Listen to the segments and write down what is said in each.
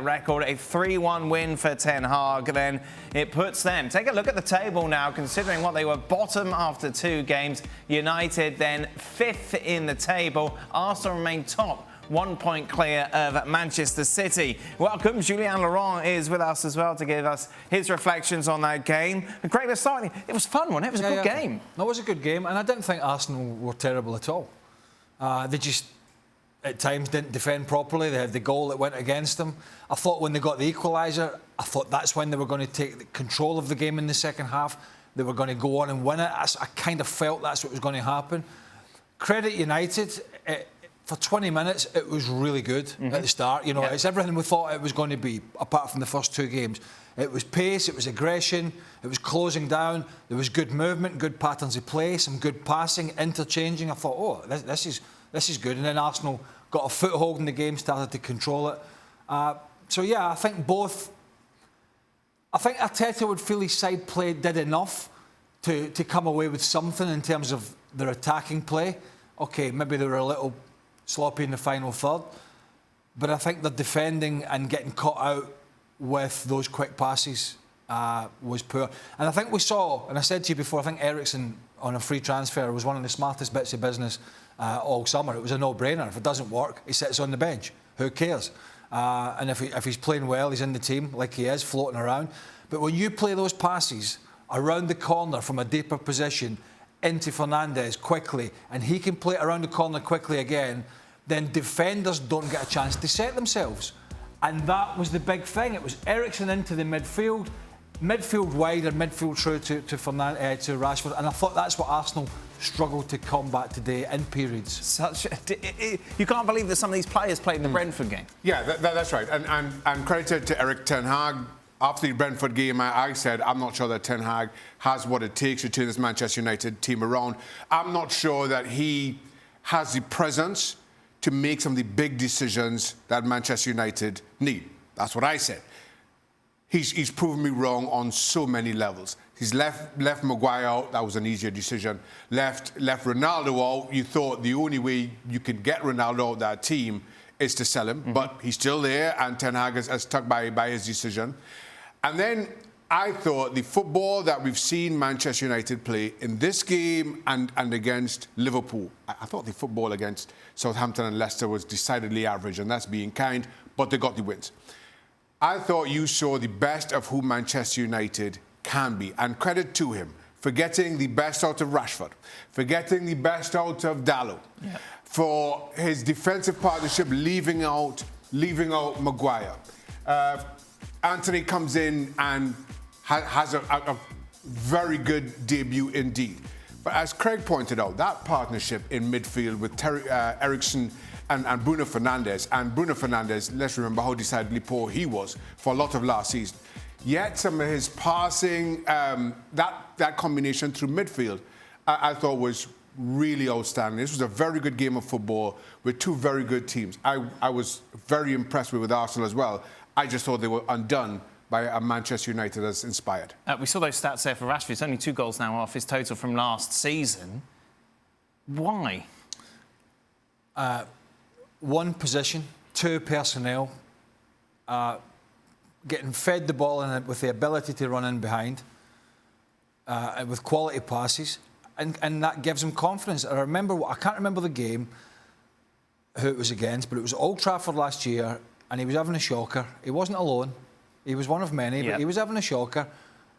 record, a 3-1 win for Ten Hag. Then it puts them, take a look at the table now, considering what they were bottom after 2 games. United then 5th in the table. Arsenal remain top, 1 point clear of Manchester City. Welcome, Julien Laurent is with us as well to give us his reflections on that game. And Craig, starting, it was fun, wasn't it? It was a good game. No, it was a good game, and I didn't think Arsenal were terrible at all. They just, at times, didn't defend properly. They had the goal that went against them. I thought when they got the equaliser, I thought that's when they were going to take control of the game in the second half. They were going to go on and win it. I kind of felt that's what was going to happen. Credit United. For 20 minutes, it was really good at the start. You know, it's everything we thought it was going to be, apart from the first 2 games. It was pace, it was aggression, it was closing down. There was good movement, good patterns of play, some good passing, interchanging. I thought, oh, this is good. And then Arsenal got a foothold in the game, started to control it. So yeah, I think Arteta would feel his side play did enough to come away with something in terms of their attacking play. Okay, maybe they were a little sloppy in the final third, but I think the defending and getting caught out with those quick passes was poor. And I think we saw, and I said to you before, I think Eriksen on a free transfer was one of the smartest bits of business all summer. It was a no-brainer. If it doesn't work, he sits on the bench. Who cares? And if he's playing well, he's in the team like he is, floating around. But when you play those passes around the corner from a deeper position into Fernandes quickly, and he can play it around the corner quickly again, then defenders don't get a chance to set themselves. And that was the big thing. It was Eriksen into the midfield wide or midfield through to Rashford, and I thought that's what Arsenal struggled to combat today in periods. You can't believe that some of these players played in the Brentford game. Yeah, that's right. And credit to Erik Ten Hag. After the Brentford game, I said, I'm not sure that Ten Hag has what it takes to turn this Manchester United team around. I'm not sure that he has the presence to make some of the big decisions that Manchester United need. That's what I said. He's proven me wrong on so many levels. He's left Maguire out. That was an easier decision. Left Ronaldo out. You thought the only way you could get Ronaldo out that team is to sell him, but he's still there, and Ten Hag has stuck by his decision. And then I thought the football that we've seen Manchester United play in this game and against Liverpool, I thought the football against Southampton and Leicester was decidedly average, and that's being kind, but they got the wins. I thought you saw the best of who Manchester United can be, and credit to him for getting the best out of Rashford, for getting the best out of Dalot, for his defensive partnership leaving out Maguire. Anthony comes in and has a very good debut indeed. But as Craig pointed out, that partnership in midfield with Eriksen and Bruno Fernandes, let's remember how decidedly poor he was for a lot of last season. Yet some of his passing, that combination through midfield, I thought was really outstanding. This was a very good game of football with 2 very good teams. I was very impressed with Arsenal as well. I just thought they were undone by a Manchester United as inspired. We saw those stats there for Rashford. It's only 2 goals now off his total from last season. Why? 1 position, 2 personnel, getting fed the ball in with the ability to run in behind, with quality passes, and that gives him confidence. I can't remember the game, who it was against, but it was Old Trafford last year, and he was having a shocker. He wasn't alone. He was one of many, but he was having a shocker.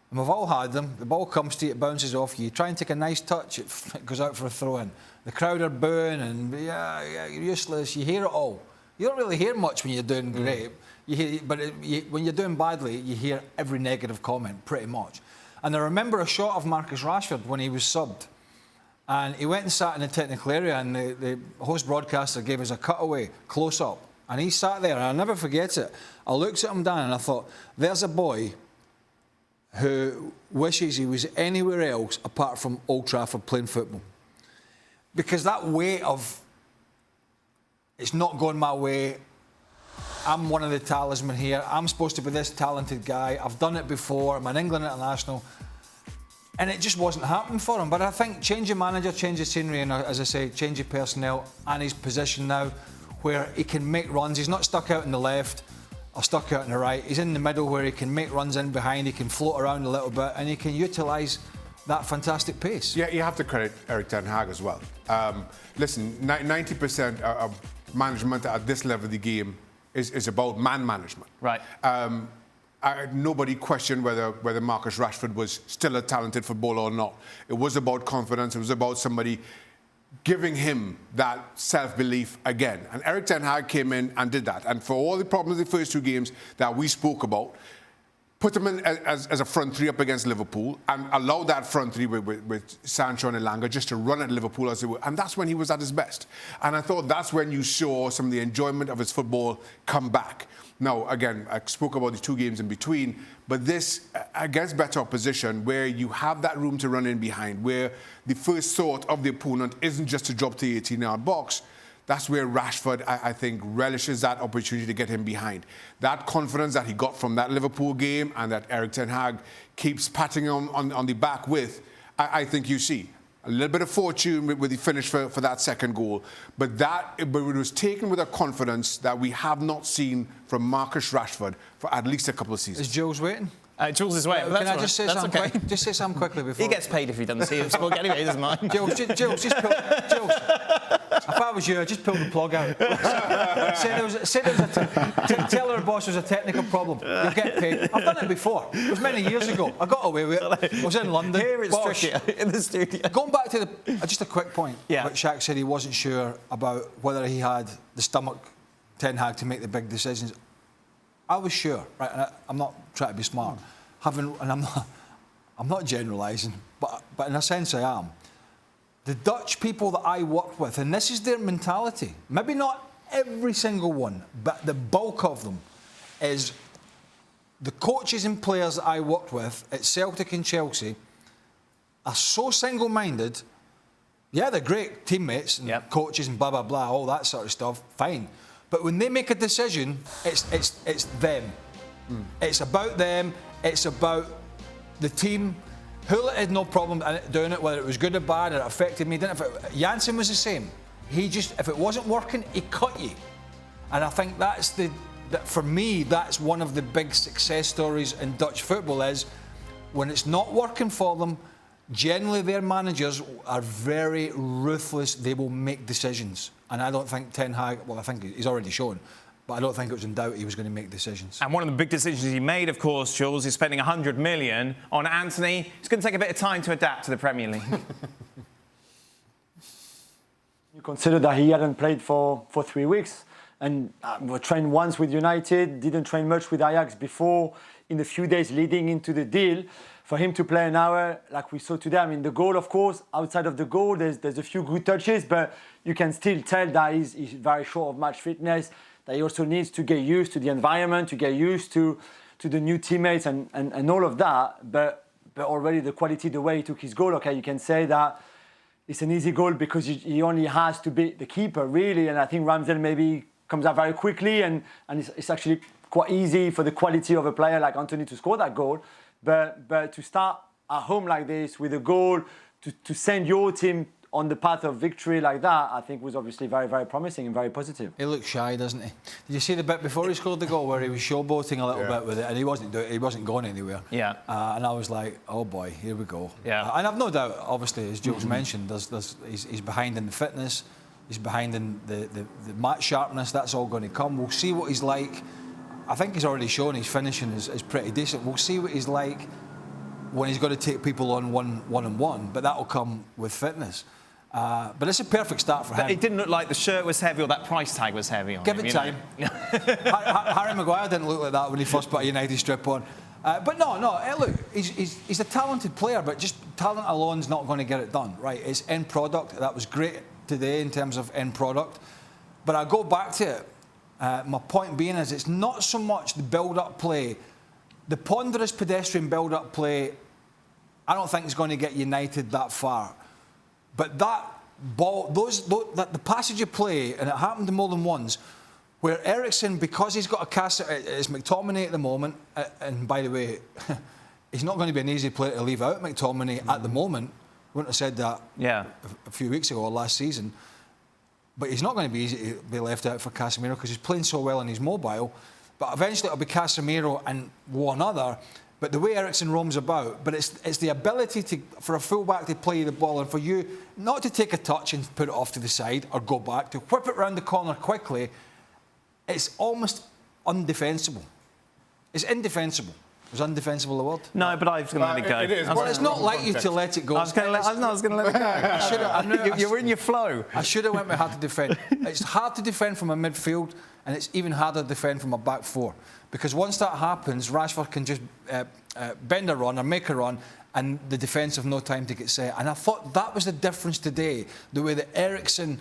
And we've all had them. The ball comes to you, it bounces off you. You try and take a nice touch, it goes out for a throw-in. The crowd are booing and, you're useless. You hear it all. You don't really hear much when you're doing great. When you're doing badly, you hear every negative comment, pretty much. And I remember a shot of Marcus Rashford when he was subbed. And he went and sat in the technical area, and the host broadcaster gave us a cutaway, close-up. And he sat there, and I'll never forget it. I looked at him down, and I thought, there's a boy who wishes he was anywhere else apart from Old Trafford playing football. Because that weight of, it's not going my way, I'm one of the talisman here, I'm supposed to be this talented guy, I've done it before, I'm an England international, and it just wasn't happening for him. But I think change of manager, change of scenery, and as I say, change of personnel and his position now, where he can make runs. He's not stuck out in the left. are stuck out on the right. He's in the middle where he can make runs in behind, he can float around a little bit, and he can utilise that fantastic pace. Yeah, you have to credit Erik ten Hag as well. Listen, 90% of management at this level of the game is about man management. Right. Nobody questioned whether Marcus Rashford was still a talented footballer or not. It was about confidence. It was about somebody giving him that self-belief again. And Erik ten Hag came in and did that. And for all the problems in the first two games that we spoke about, put him in as a front three up against Liverpool and allow that front three with Sancho and Elanga just to run at Liverpool as they were. And that's when he was at his best. And I thought that's when you saw some of the enjoyment of his football come back. Now, again, I spoke about the two games in between, but this, against better opposition, where you have that room to run in behind, where the first thought of the opponent isn't just to drop to the 18-yard box, that's where Rashford, I think, relishes that opportunity to get him behind. That confidence that he got from that Liverpool game and that Erik ten Hag keeps patting him on the back with, I think you see. A little bit of fortune with the finish for that second goal. But it was taken with a confidence that we have not seen from Marcus Rashford for at least a couple of seasons. Is Jules waiting? Jules is waiting. Can I just say something quick? Just say something quickly before... He gets paid if he doesn't see him spoke anyway, he doesn't mind. Jules, just Jules, if I was you, I'd just pull the plug out. Tell our boss there's a technical problem. You'll get paid. I've done it before. It was many years ago. I got away with it. I was in London. Here it's trickier in the studio. Going back to just a quick point. Yeah. But Shaq said he wasn't sure about whether he had the stomach, Ten Hag, to make the big decisions. I was sure, right? And I'm not trying to be smart, I'm not generalising, but in a sense I am. The Dutch people that I work with, and this is their mentality, maybe not every single one, but the bulk of them, is the coaches and players that I worked with at Celtic and Chelsea are so single-minded. Yeah, they're great teammates and coaches and blah, blah, blah, all that sort of stuff, fine. But when they make a decision, it's them. It's about them. It's about the team. Hullet had no problem doing it, whether it was good or bad, or it affected me. Janssen was the same. If it wasn't working, he cut you. And I think for me, that's one of the big success stories in Dutch football is when it's not working for them, generally their managers are very ruthless. They will make decisions. And I don't think Ten Hag, well, I think he's already shown, but I don't think it was in doubt he was going to make decisions. And one of the big decisions he made, of course, Jules, is spending 100 million on Anthony. It's going to take a bit of time to adapt to the Premier League. You consider that he hadn't played for 3 weeks and trained once with United, didn't train much with Ajax before. In the few days leading into the deal, for him to play an hour like we saw today, I mean, the goal, of course, outside of the goal, there's a few good touches, but you can still tell that he's very short of match fitness, that he also needs to get used to the environment, to get used to the new teammates and all of that. But already the quality, the way he took his goal, okay, you can say that it's an easy goal because he only has to beat the keeper, really. And I think Ramsdale maybe comes out very quickly and it's actually quite easy for the quality of a player like Anthony to score that goal. But to start at home like this with a goal, to send your team on the path of victory like that, I think was obviously very, very promising and very positive. He looks shy, doesn't he? Did you see the bit before he scored the goal where he was showboating a little bit with it and he wasn't going anywhere? Yeah. And I was like, oh boy, here we go. Yeah. And I've no doubt, obviously, as Jules mentioned, he's behind in the fitness, he's behind in the match sharpness. That's all going to come. We'll see what he's like. I think he's already shown his finishing is pretty decent. We'll see what he's like when he's got to take people on one-on-one, but that'll come with fitness. But it's a perfect start for him. It didn't look like the shirt was heavy or that price tag was heavy on him. Give it time. Harry Maguire didn't look like that when he first put a United strip on. But no, look, he's a talented player, but just talent alone's not going to get it done, right? It's end product. That was great today in terms of end product. But I go back to it. My point being is it's not so much the build-up play. The ponderous pedestrian build-up play, I don't think is going to get United that far. But that ball, the passage of play, and it happened more than once, where Eriksen, because he's got a cast, it's McTominay at the moment, and by the way, he's not going to be an easy player to leave out, McTominay, at the moment. Wouldn't have said that a few weeks ago or last season. But he's not going to be easy to be left out for Casemiro because he's playing so well and he's mobile. but eventually it'll be Casemiro and one other. But the way Eriksen roams about, but it's the ability for a fullback to play the ball and for you not to take a touch and put it off to the side or go back, to whip it round the corner quickly. It's almost undefensible. It's indefensible. Was undefensible a word? No, but I was going to let it go. It is. Well, it's not like you to let it go. I was going to let it go. You're in your flow. I should have went with hard to defend. It's hard to defend from a midfield, and it's even harder to defend from a back four. Because once that happens, Rashford can just bend a run or make a run, and the defence have no time to get set. And I thought that was the difference today, the way that Eriksen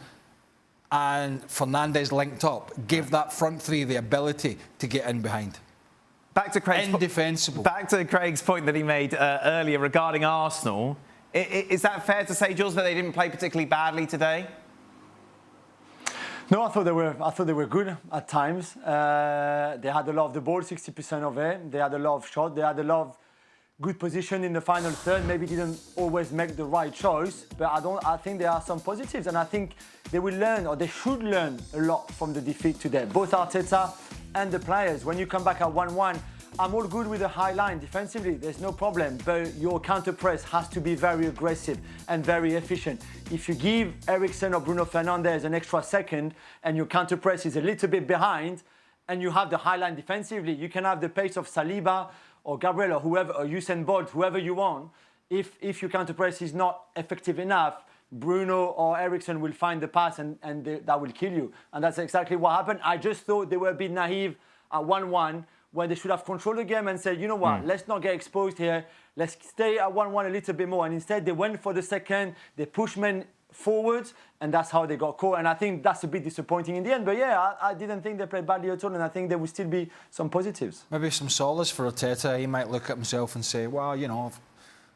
and Fernandes linked up gave that front three the ability to get in behind. Back to Craig's Indefensible. Back to Craig's point that he made earlier regarding Arsenal. Is that fair to say, Jules, that they didn't play particularly badly today? No, I thought they were good at times. They had a lot of the ball, 60% of it. They had a lot of shots. They had a lot of good position in the final third. Maybe didn't always make the right choice, but I think there are some positives, and I think they will learn, or they should learn a lot from the defeat today. Both Arteta and the players. When you come back at 1-1, I'm all good with the high line defensively, there's no problem, but your counter press has to be very aggressive and very efficient. If you give Eriksen or Bruno Fernandes an extra second and your counter press is a little bit behind and you have the high line defensively, you can have the pace of Saliba or Gabriel or whoever, or Usain Bolt, whoever you want. If your counter press is not effective enough, Bruno or Eriksen will find the pass and that will kill you. And that's exactly what happened. I just thought they were a bit naive at 1-1, where they should have controlled the game and said, you know what, let's not get exposed here. Let's stay at 1-1 a little bit more. And instead, they went for the second. They pushed men forwards, and that's how they got caught. And I think that's a bit disappointing in the end. But yeah, I didn't think they played badly at all, and I think there will still be some positives. Maybe some solace for Arteta. He might look at himself and say, well, you know,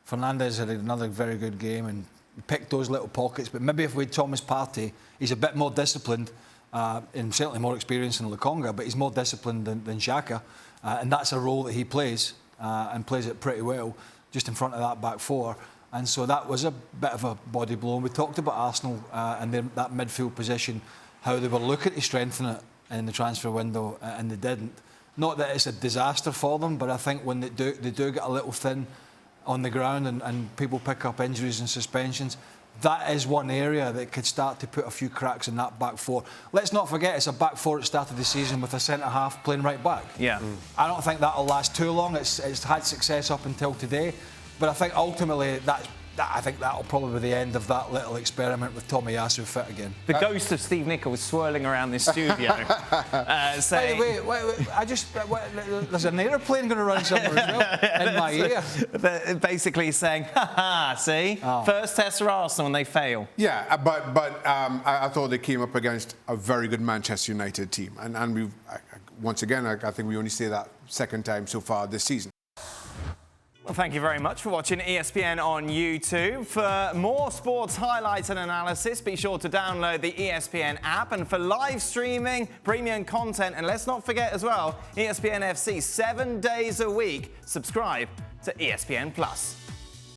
Fernandes had another very good game and picked those little pockets. But maybe if we had Thomas Partey, he's a bit more disciplined. And certainly more experience than Lokonga, but he's more disciplined than Xhaka, and that's a role that he plays and plays it pretty well, just in front of that back four. And so that was a bit of a body blow. And we talked about Arsenal and that midfield position, how they were looking to strengthen it in the transfer window, and they didn't. Not that it's a disaster for them, but I think when they do get a little thin on the ground and people pick up injuries and suspensions, that is one area that could start to put a few cracks in that back four. Let's not forget it's a back four that started the season with a centre-half playing right back. Yeah. I don't think that'll last too long. It's had success up until today. But I think ultimately I think that'll probably be the end of that little experiment with Tomiyasu fit again. The ghost of Steve Nicol swirling around this studio, saying... Wait, there's an airplane going to run somewhere as well in my ear. Basically saying, see? Oh. First test for Arsenal and they fail. Yeah, but I thought they came up against a very good Manchester United team. And we've, once again, I think we only say that second time so far this season. Well, thank you very much for watching ESPN on YouTube. For more sports highlights and analysis, be sure to download the ESPN app. And for live streaming, premium content, and let's not forget as well, ESPN FC 7 days a week. Subscribe to ESPN+.